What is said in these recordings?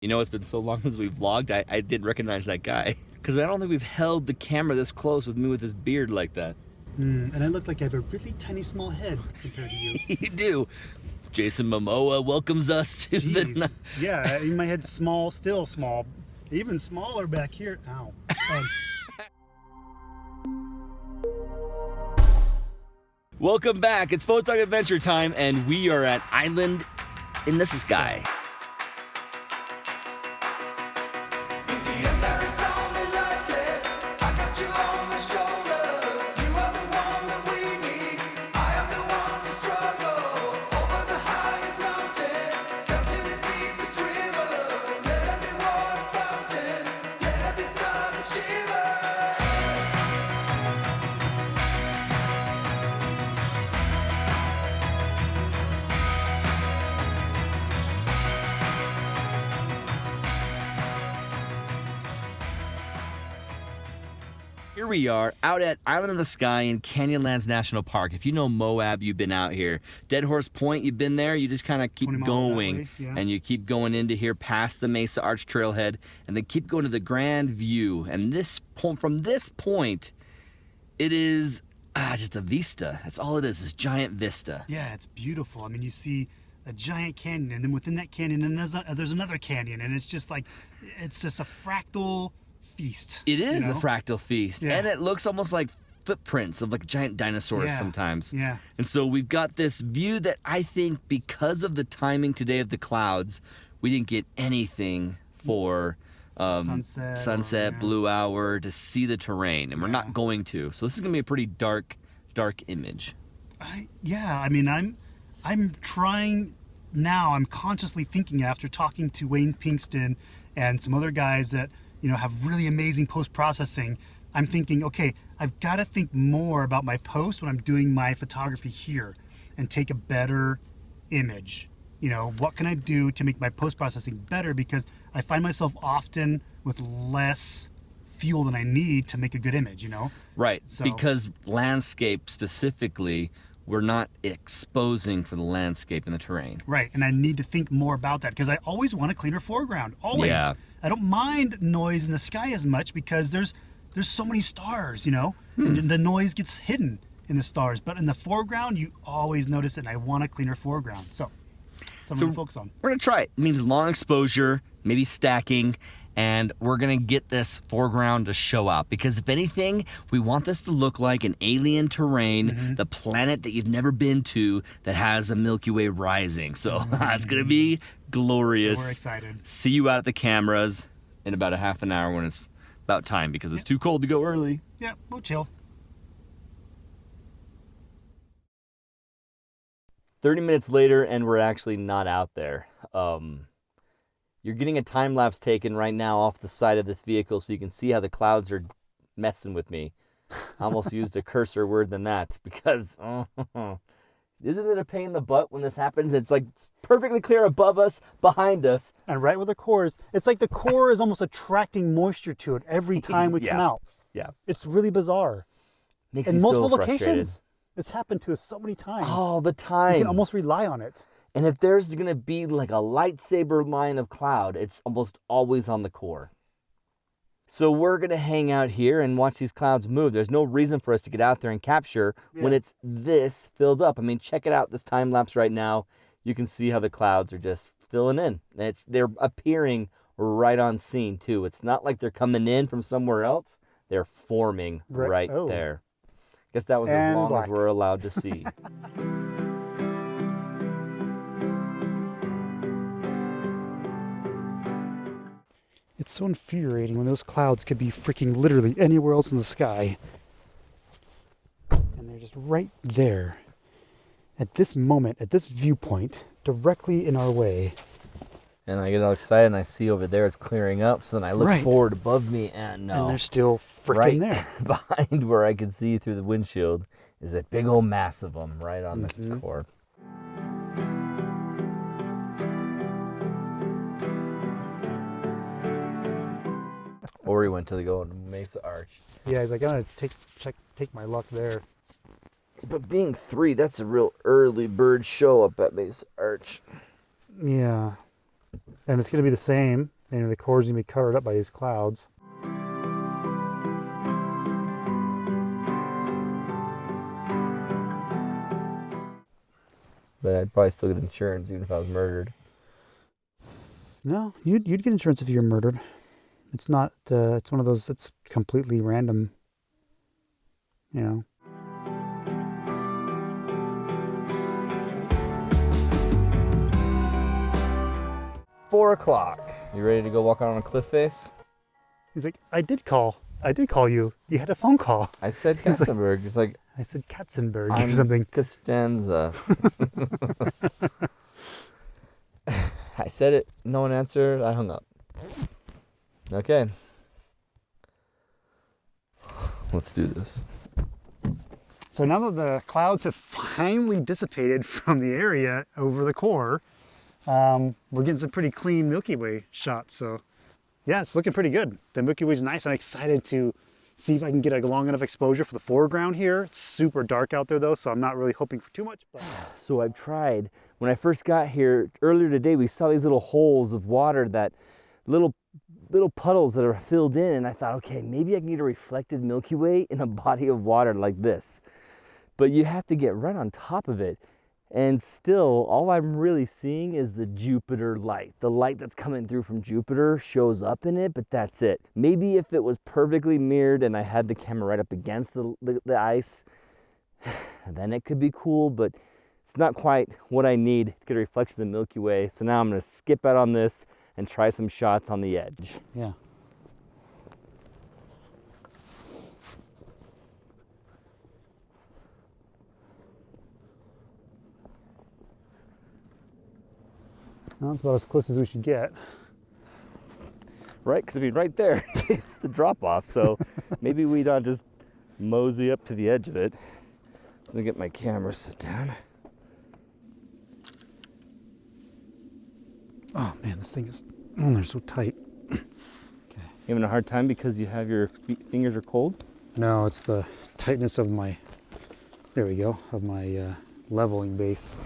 You know, it's been so long since we've vlogged, I didn't recognize that guy. Because I don't think we've held the camera this close with me with his beard like that. And I look like I have a really tiny small head compared to you. You do. Jason Momoa welcomes us to the... Yeah, my head's small, still small. Even smaller back here. Ow. Welcome back. It's Photog Adventure time, and we are at Island in the Sky. Here we are out at Island in the Sky in Canyonlands National Park. If you know Moab, you've been out here. Dead Horse Point, you've been there. You just kind of keep going, and you keep going into here past the Mesa Arch Trailhead, and then keep going to the Grand View. And from this point, it is just a vista. That's all it is, this giant vista. Yeah, it's beautiful. I mean, you see a giant canyon, and then within that canyon, there's another canyon, and it's just like, it's just a fractal feast. It is a fractal feast, and it looks almost like footprints of like giant dinosaurs sometimes. Yeah. And so we've got this view that I think, because of the timing today of the clouds, we didn't get anything for sunset, blue hour to see the terrain, and we're not going to. So this is gonna be a pretty dark image. I mean, I'm trying now. I'm consciously thinking, after talking to Wayne Pinkston and some other guys that have really amazing post-processing, I'm thinking, okay, I've got to think more about my post when I'm doing my photography here and take a better image. What can I do to make my post-processing better? Because I find myself often with less fuel than I need to make a good image, Right, because landscape specifically, we're not exposing for the landscape and the terrain. Right, and I need to think more about that because I always want a cleaner foreground, always. Yeah. I don't mind noise in the sky as much because there's so many stars, and the noise gets hidden in the stars. But in the foreground, you always notice it, and I want a cleaner foreground. So that's what I'm going to focus on. We're going to try it. It means long exposure, maybe stacking, and we're going to get this foreground to show out. Because if anything, we want this to look like an alien terrain, the planet that you've never been to that has a Milky Way rising. So it's going to be glorious. We're excited. See you out at the cameras in about a half an hour when it's about time, because it's too cold to go early. Yeah, we'll chill. 30 minutes later, and we're actually not out there. You're getting a time lapse taken right now off the side of this vehicle, so you can see how the clouds are messing with me. I almost used a curser word than that, because isn't it a pain in the butt when this happens? It's like perfectly clear above us, behind us. And right where the core is, it's like the core is almost attracting moisture to it every time we come out. Yeah. It's really bizarre. Makes in me multiple so locations. It's happened to us so many times. All the time. You can almost rely on it. And if there's going to be like a lightsaber line of cloud, it's almost always on the core. So we're going to hang out here and watch these clouds move. There's no reason for us to get out there and capture when it's this filled up. I mean, check it out, this time lapse right now. You can see how the clouds are just filling in. They're appearing right on scene too. It's not like they're coming in from somewhere else. They're forming right there. Guess that was as long as we're allowed to see. It's so infuriating when those clouds could be freaking literally anywhere else in the sky. And they're just right there. At this moment, at this viewpoint, directly in our way. And I get all excited and I see over there it's clearing up. So then I look forward above me and no. And they're still freaking there. Behind where I can see through the windshield is a big old mass of them right on the core. Or he went to go to Mesa Arch. Yeah, he's like, I'm gonna take my luck there. But being 3, that's a real early bird show up at Mesa Arch. Yeah. And it's going to be the same, and the core's going to be covered up by these clouds. But I'd probably still get insurance even if I was murdered. No, you'd get insurance if you're murdered. It's not, it's one of those, it's completely random, you know. Four o'clock. You ready to go walk out on a cliff face? He's like, I did call you. You had a phone call. I said Katzenberg. He's like, I said Katzenberg I'm or something. Costanza. I said it. No one answered. I hung up. Okay. Let's do this. So now that the clouds have finally dissipated from the area over the core, we're getting some pretty clean Milky Way shots. So yeah, it's looking pretty good. The Milky Way's nice. I'm excited to see if I can get a long enough exposure for the foreground here. It's super dark out there though, so I'm not really hoping for too much. But... So I've tried. When I first got here earlier today, we saw these little holes of water, that little puddles that are filled in, and I thought, okay, maybe I can get a reflected Milky Way in a body of water like this. But you have to get right on top of it. And still, all I'm really seeing is the Jupiter light. The light that's coming through from Jupiter shows up in it, but that's it. Maybe if it was perfectly mirrored and I had the camera right up against the ice, then it could be cool, but it's not quite what I need to get a reflection of the Milky Way. So now I'm gonna skip out on this and try some shots on the edge. Yeah. Well, that's about as close as we should get. Right, because I mean, right there, it's the drop off. So maybe we don't just mosey up to the edge of it. Let me get my camera set down. Oh man, this thing is, oh, they're so tight. Okay. You having a hard time because you have your fingers are cold? No, it's the tightness of my, there we go, of my leveling base.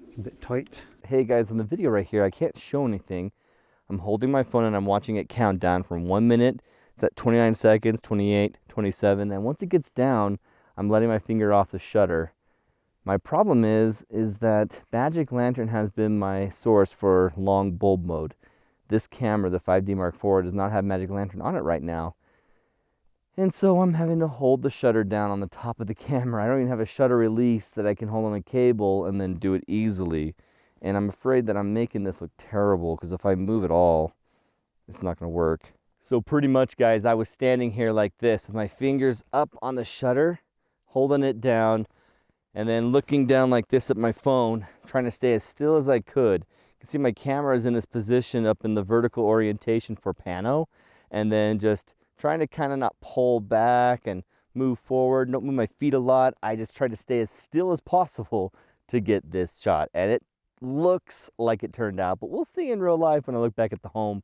It's a bit tight. Hey guys, on the video right here, I can't show anything. I'm holding my phone and I'm watching it count down from 1 minute. It's at 29 seconds, 28, 27. And once it gets down, I'm letting my finger off the shutter. My problem is that Magic Lantern has been my source for long bulb mode. This camera, the 5D Mark IV, does not have Magic Lantern on it right now. And so I'm having to hold the shutter down on the top of the camera. I don't even have a shutter release that I can hold on the cable and then do it easily. And I'm afraid that I'm making this look terrible because if I move at all, it's not going to work. So pretty much, guys, I was standing here like this with my fingers up on the shutter, holding it down, and then looking down like this at my phone, trying to stay as still as I could. You can see my camera is in this position up in the vertical orientation for pano, and then just trying to kind of not pull back and move forward, don't move my feet a lot. I just tried to stay as still as possible to get this shot. And it looks like it turned out, but we'll see in real life when I look back at the home,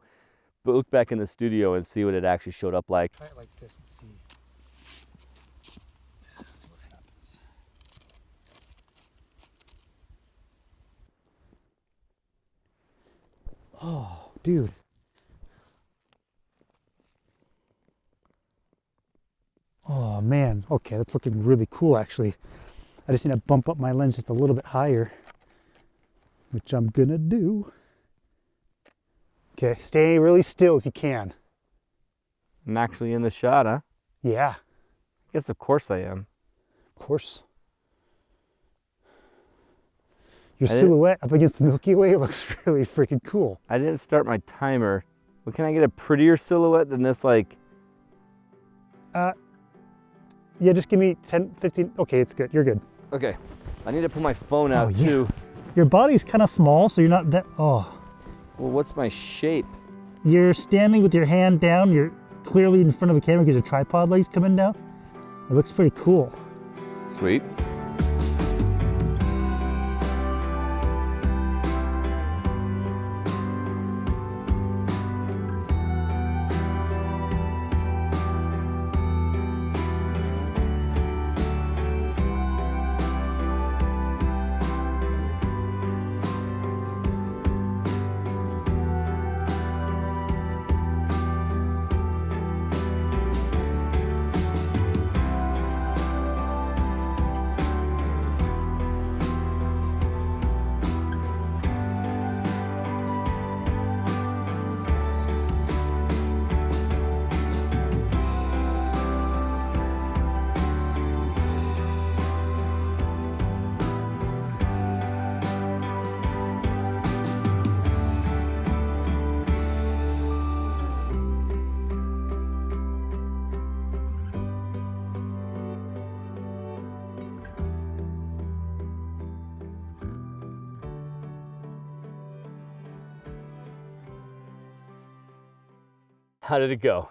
but look back in the studio and see what it actually showed up like. Try it like this and see. That's what happens. Oh, dude. Oh man, okay, that's looking really cool actually. I just need to bump up my lens just a little bit higher, which I'm gonna do. Okay, stay really still if you can. I'm actually in the shot, huh? Yeah. I guess of course I am. Of course. Your silhouette up against the Milky Way looks really freaking cool. I didn't start my timer. But can I get a prettier silhouette than this, like? Yeah, just give me 10, 15. Okay, it's good. You're good. Okay. I need to put my phone out too. Your body's kind of small, so you're not that. Oh. Well, what's my shape? You're standing with your hand down. You're clearly in front of the camera because your tripod leg's coming down. It looks pretty cool. Sweet. How did it go?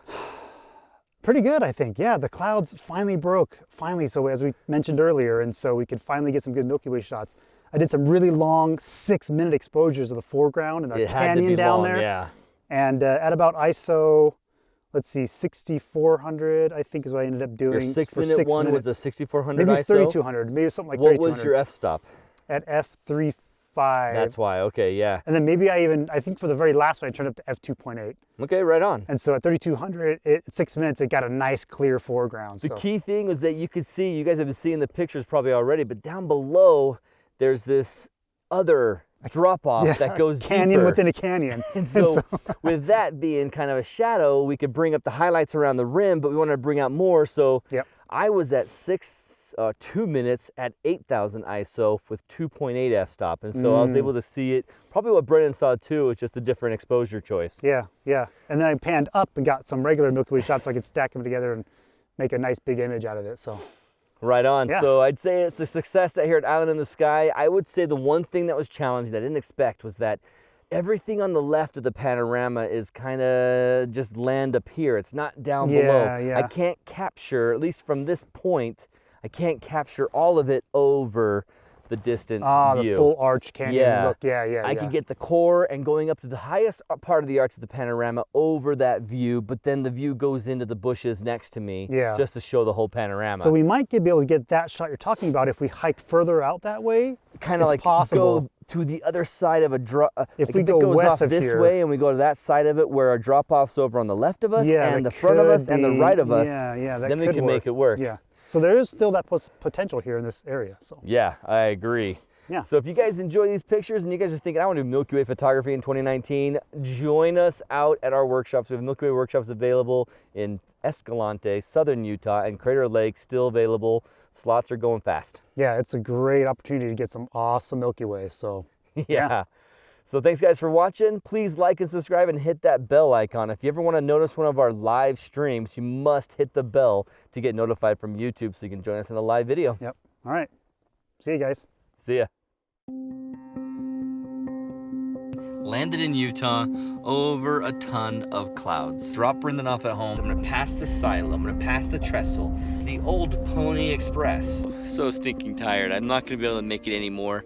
Pretty good, I think. Yeah, the clouds finally broke. Finally, so as we mentioned earlier, and so we could finally get some good Milky Way shots. I did some really long 6-minute exposures of the foreground and the canyon down there. Yeah. And at about ISO, let's see, 6400, I think is what I ended up doing. Your 6-minute one minutes. was a 6400 maybe it's ISO? 3200, maybe something like 3200. What was your f-stop? At f3.5. That's why, okay, yeah. And then maybe I think for the very last one, I turned up to f2.8. Okay, right on. And so at 3200, 6 minutes, it got a nice clear foreground. The key thing was that you could see, you guys have been seeing the pictures probably already, but down below, there's this other drop-off that goes canyon deeper. within a canyon. And so with that being kind of a shadow, we could bring up the highlights around the rim, but we wanted to bring out more. So I was at 2 minutes at 8,000 ISO with 2.8 f-stop. And so I was able to see it. Probably what Brennan saw too, it's just a different exposure choice. Yeah, yeah. And then I panned up and got some regular Milky Way shots so I could stack them together and make a nice big image out of it. So. Right on. Yeah. So I'd say it's a success out here at Island in the Sky. I would say the one thing that was challenging that I didn't expect was that everything on the left of the panorama is kind of just land up here. It's not down below. Yeah. I can't capture, at least from this point, I can't capture all of it over the distant view. The full arch canyon look. Yeah. I could get the core and going up to the highest part of the arch of the panorama over that view, but then the view goes into the bushes next to me just to show the whole panorama. So we might be able to get that shot you're talking about if we hike further out that way. Kind of like possible. Go to the other side of a drop. If we go west of this here, way and we go to that side of it where our drop-off's over on the left of us and the front of us and the right of us, then we can make it work. Yeah. So there is still that potential here in this area. So yeah, I agree. Yeah. So if you guys enjoy these pictures and you guys are thinking, I want to do Milky Way photography in 2019, join us out at our workshops. We have Milky Way workshops available in Escalante, southern Utah, and Crater Lake still available. Slots are going fast. Yeah, it's a great opportunity to get some awesome Milky Way. So yeah. So thanks guys for watching. Please like and subscribe and hit that bell icon. If you ever want to notice one of our live streams, you must hit the bell to get notified from YouTube so you can join us in a live video. Yep. All right. See you guys. See ya. Landed in Utah over a ton of clouds. Drop Brendan off at home. I'm gonna pass the silo, I'm gonna pass the trestle, the old Pony Express. So stinking tired. I'm not gonna be able to make it anymore.